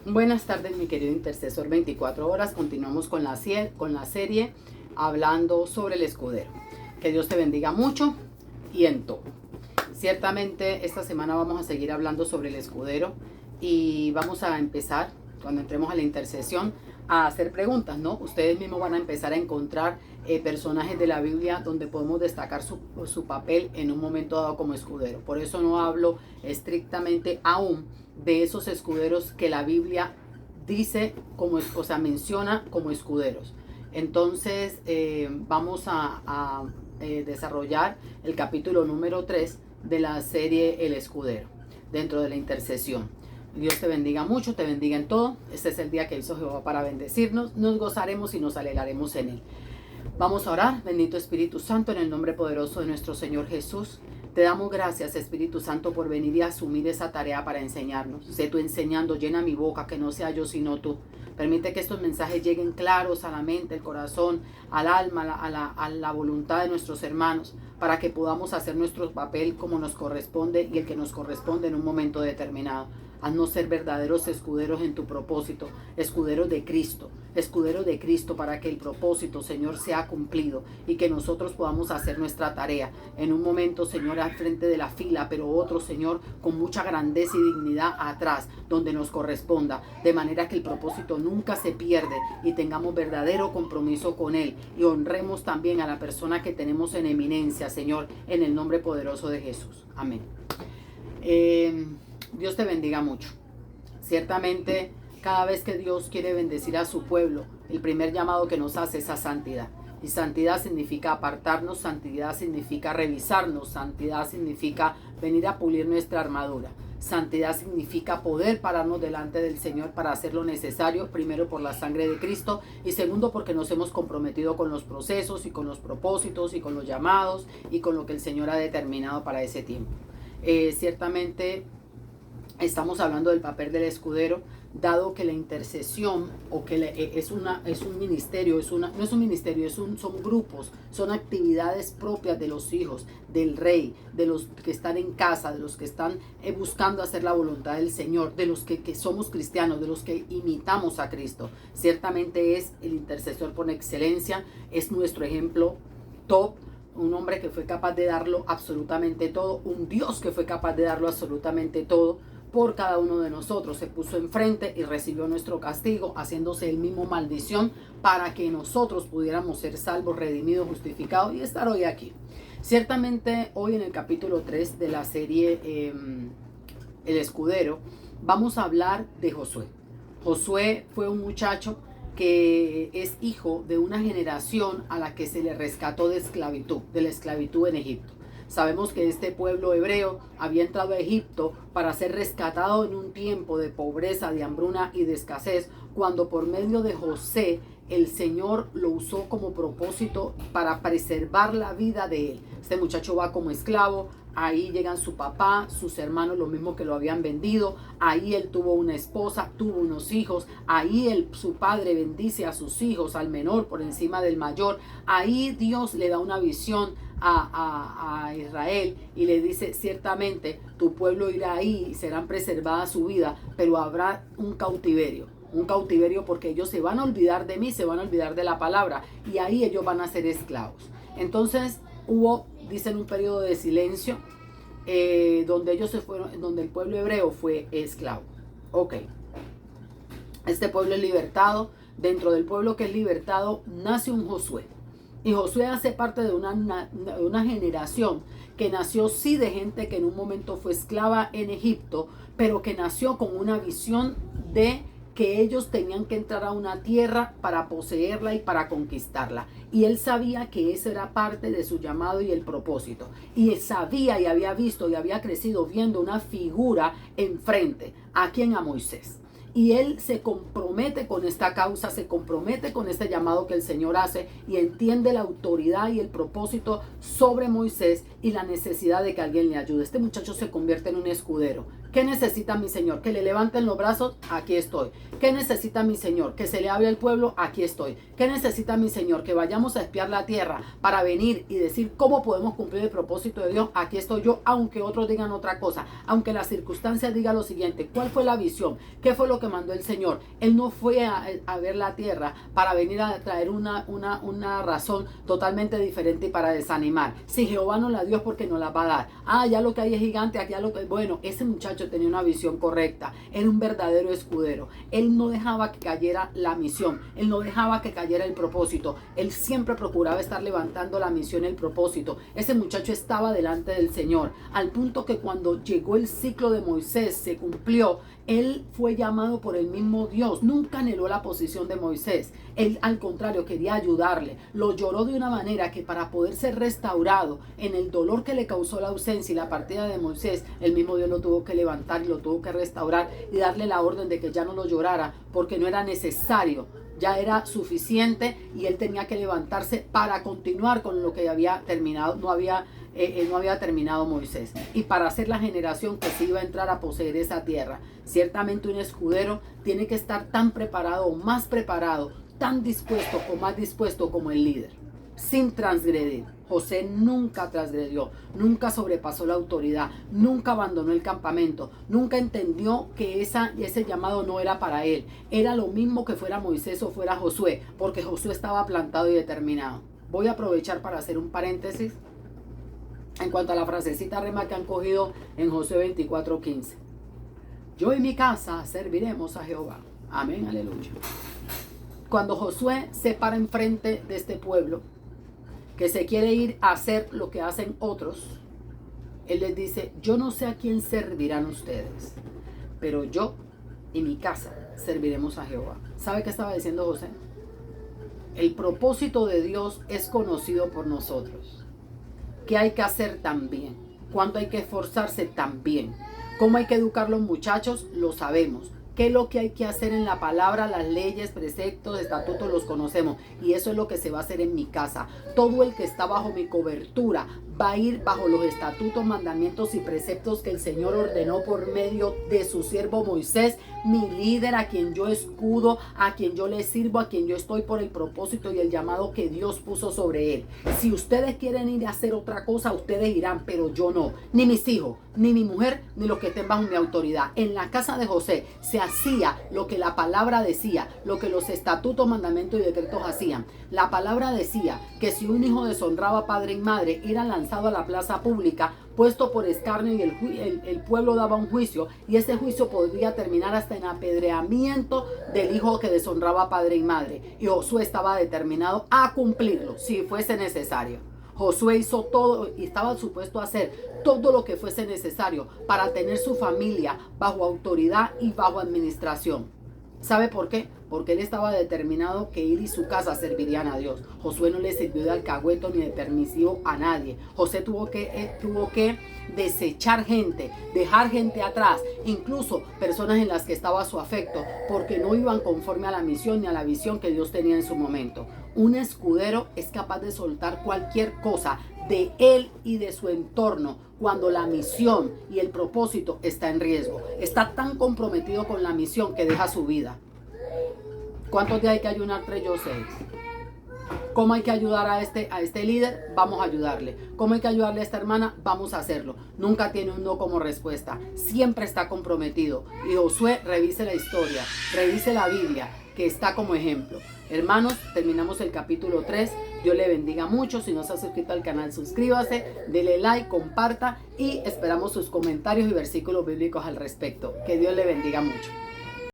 Buenas tardes, mi querido intercesor 24 horas. Continuamos con la serie hablando sobre el escudero. Que Dios te bendiga mucho y en todo. Ciertamente esta semana vamos a seguir hablando sobre el escudero y vamos a empezar, cuando entremos a la intercesión, a hacer preguntas, ¿no? Ustedes mismos van a empezar a encontrar personajes de la Biblia donde podemos destacar su papel en un momento dado como escudero. Por eso no hablo estrictamente aún de esos escuderos que la Biblia dice como, o sea, menciona como escuderos. Entonces vamos a desarrollar el capítulo número 3 de la serie El Escudero, dentro de la intercesión. Dios te bendiga mucho, te bendiga en todo. Este es el día que hizo Jehová para bendecirnos. Nos gozaremos y nos alegraremos en él. Vamos a orar. Bendito Espíritu Santo, en el nombre poderoso de nuestro Señor Jesús. Te damos gracias, Espíritu Santo, por venir y asumir esa tarea para enseñarnos. Sé tú enseñando, llena mi boca, que no sea yo sino tú. Permite que estos mensajes lleguen claros a la mente, el corazón, al alma, a la voluntad de nuestros hermanos, para que podamos hacer nuestro papel como nos corresponde y el que nos corresponde en un momento determinado. Haznos ser verdaderos escuderos en tu propósito, escuderos de Cristo para que el propósito, Señor, sea cumplido y que nosotros podamos hacer nuestra tarea. En un momento, Señor, al frente de la fila, pero otro, Señor, con mucha grandeza y dignidad atrás, donde nos corresponda, de manera que el propósito nunca se pierde y tengamos verdadero compromiso con Él y honremos también a la persona que tenemos en eminencia, Señor, en el nombre poderoso de Jesús. Amén. Dios te bendiga mucho. Ciertamente, cada vez que Dios quiere bendecir a su pueblo, el primer llamado que nos hace es a santidad. Y santidad significa apartarnos, santidad significa revisarnos, santidad significa venir a pulir nuestra armadura. Santidad significa poder pararnos delante del Señor para hacer lo necesario, primero por la sangre de Cristo y segundo porque nos hemos comprometido con los procesos y con los propósitos y con los llamados y con lo que el Señor ha determinado para ese tiempo. Ciertamente estamos hablando del papel del escudero, dado que la intercesión o que es un ministerio, no es un ministerio, son grupos, son actividades propias de los hijos del rey, de los que están en casa, de los que están buscando hacer la voluntad del Señor, de los que somos cristianos, de los que imitamos a Cristo. Ciertamente es el intercesor por excelencia, es nuestro ejemplo top. Un hombre que fue capaz de darlo absolutamente todo, un Dios que fue capaz de darlo absolutamente todo por cada uno de nosotros. Se puso enfrente y recibió nuestro castigo, haciéndose él mismo maldición para que nosotros pudiéramos ser salvos, redimidos, justificados y estar hoy aquí. Ciertamente hoy en el capítulo 3 de la serie El Escudero vamos a hablar de Josué. Josué fue un muchacho que es hijo de una generación a la que se le rescató de la esclavitud en Egipto. Sabemos que este pueblo hebreo había entrado a Egipto para ser rescatado en un tiempo de pobreza, de hambruna y de escasez, cuando por medio de José el Señor lo usó como propósito para preservar la vida de él. Este muchacho va como esclavo, ahí llegan su papá, sus hermanos, los mismos que lo habían vendido, ahí él tuvo una esposa, tuvo unos hijos, ahí su padre bendice a sus hijos, al menor por encima del mayor, ahí Dios le da una visión a Israel y le dice: ciertamente tu pueblo irá ahí y serán preservadas su vida, pero habrá un cautiverio porque ellos se van a olvidar de mí, se van a olvidar de la palabra y ahí ellos van a ser esclavos. Entonces dicen, un periodo de silencio donde ellos se fueron, donde el pueblo hebreo fue esclavo. Ok, este pueblo es libertado. Dentro del pueblo que es libertado nace un Josué. Y Josué hace parte de una generación que nació sí de gente que en un momento fue esclava en Egipto, pero que nació con una visión de que ellos tenían que entrar a una tierra para poseerla y para conquistarla. Y él sabía que esa era parte de su llamado y el propósito. Y sabía y había visto y había crecido viendo una figura enfrente. ¿A quién? A Moisés. Y él se compromete con esta causa, se compromete con este llamado que el Señor hace y entiende la autoridad y el propósito sobre Moisés y la necesidad de que alguien le ayude. Este muchacho se convierte en un escudero. ¿Qué necesita mi Señor? Que le levanten los brazos, aquí estoy. ¿Qué necesita mi Señor? Que se le hable al pueblo, aquí estoy. ¿Qué necesita mi Señor? Que vayamos a espiar la tierra para venir y decir cómo podemos cumplir el propósito de Dios, aquí estoy yo, aunque otros digan otra cosa, aunque las circunstancias digan lo siguiente. ¿Cuál fue la visión? ¿Qué fue lo que mandó el Señor? Él no fue a ver la tierra para venir a traer una razón totalmente diferente y para desanimar. Si Jehová no la dio, porque no la va a dar. Ya lo que hay es gigante, aquí ya lo que... Bueno, ese muchacho tenía una visión correcta, era un verdadero escudero. Él no dejaba que cayera la misión, él no dejaba que cayera el propósito, él siempre procuraba estar levantando la misión, el propósito. Ese muchacho estaba delante del Señor, al punto que cuando llegó el ciclo de Moisés, se cumplió, él fue llamado por el mismo Dios. Nunca anheló la posición de Moisés. Él, al contrario, quería ayudarle. Lo lloró de una manera que, para poder ser restaurado en el dolor que le causó la ausencia y la partida de Moisés, el mismo Dios lo tuvo que levantar y lo tuvo que restaurar y darle la orden de que ya no lo llorara, porque no era necesario. Ya era suficiente y él tenía que levantarse para continuar con lo que había terminado. No había terminado Moisés, y para ser la generación que se iba a entrar a poseer esa tierra. Ciertamente un escudero tiene que estar tan preparado, o más preparado, tan dispuesto o más dispuesto como el líder, sin transgredir. José nunca transgredió, nunca sobrepasó la autoridad, nunca abandonó el campamento, nunca entendió que ese llamado no era para él. Era lo mismo que fuera Moisés o fuera Josué, porque Josué estaba plantado y determinado. Voy a aprovechar para hacer un paréntesis en cuanto a la frasecita rema que han cogido en Josué 24:15. Yo y mi casa serviremos a Jehová. Amén, aleluya. Cuando Josué se para enfrente de este pueblo que se quiere ir a hacer lo que hacen otros, él les dice: yo no sé a quién servirán ustedes, pero yo y mi casa serviremos a Jehová. ¿Sabe qué estaba diciendo José? El propósito de Dios es conocido por nosotros. ¿Qué hay que hacer también? ¿Cuándo hay que esforzarse también? ¿Cómo hay que educar a los muchachos? Lo sabemos. ¿Qué es lo que hay que hacer en la palabra? Las leyes, preceptos, estatutos los conocemos. Y eso es lo que se va a hacer en mi casa. Todo el que está bajo mi cobertura va a ir bajo los estatutos, mandamientos y preceptos que el Señor ordenó por medio de su siervo Moisés, mi líder, a quien yo escudo, a quien yo le sirvo, a quien yo estoy por el propósito y el llamado que Dios puso sobre él. Si ustedes quieren ir a hacer otra cosa, ustedes irán, pero yo no. Ni mis hijos, ni mi mujer, ni los que estén bajo mi autoridad. En la casa de José se hacía lo que la palabra decía, lo que los estatutos, mandamientos y decretos hacían. La palabra decía que si un hijo deshonraba a padre y madre, era lanzado a la plaza pública, puesto por escarnio, y el pueblo daba un juicio, y ese juicio podría terminar hasta en apedreamiento del hijo que deshonraba a padre y madre. Y Josué estaba determinado a cumplirlo si fuese necesario. Josué hizo todo y estaba supuesto a hacer todo lo que fuese necesario para tener su familia bajo autoridad y bajo administración. ¿Sabe por qué? Porque él estaba determinado que él y su casa servirían a Dios. Josué no le sirvió de alcahueto ni de permisivo a nadie. José tuvo que desechar gente, dejar gente atrás, incluso personas en las que estaba su afecto, porque no iban conforme a la misión ni a la visión que Dios tenía en su momento. Un escudero es capaz de soltar cualquier cosa de él y de su entorno cuando la misión y el propósito está en riesgo. Está tan comprometido con la misión que deja su vida. ¿Cuántos días hay que ayunar? 3, yo 6. ¿Cómo hay que ayudar a este líder? Vamos a ayudarle. ¿Cómo hay que ayudarle a esta hermana? Vamos a hacerlo. Nunca tiene un no como respuesta. Siempre está comprometido. Y Josué, revise la historia, revise la Biblia, que está como ejemplo. Hermanos, terminamos el capítulo 3. Dios le bendiga mucho. Si no se ha suscrito al canal, suscríbase, dele like, comparta y esperamos sus comentarios y versículos bíblicos al respecto. Que Dios le bendiga mucho.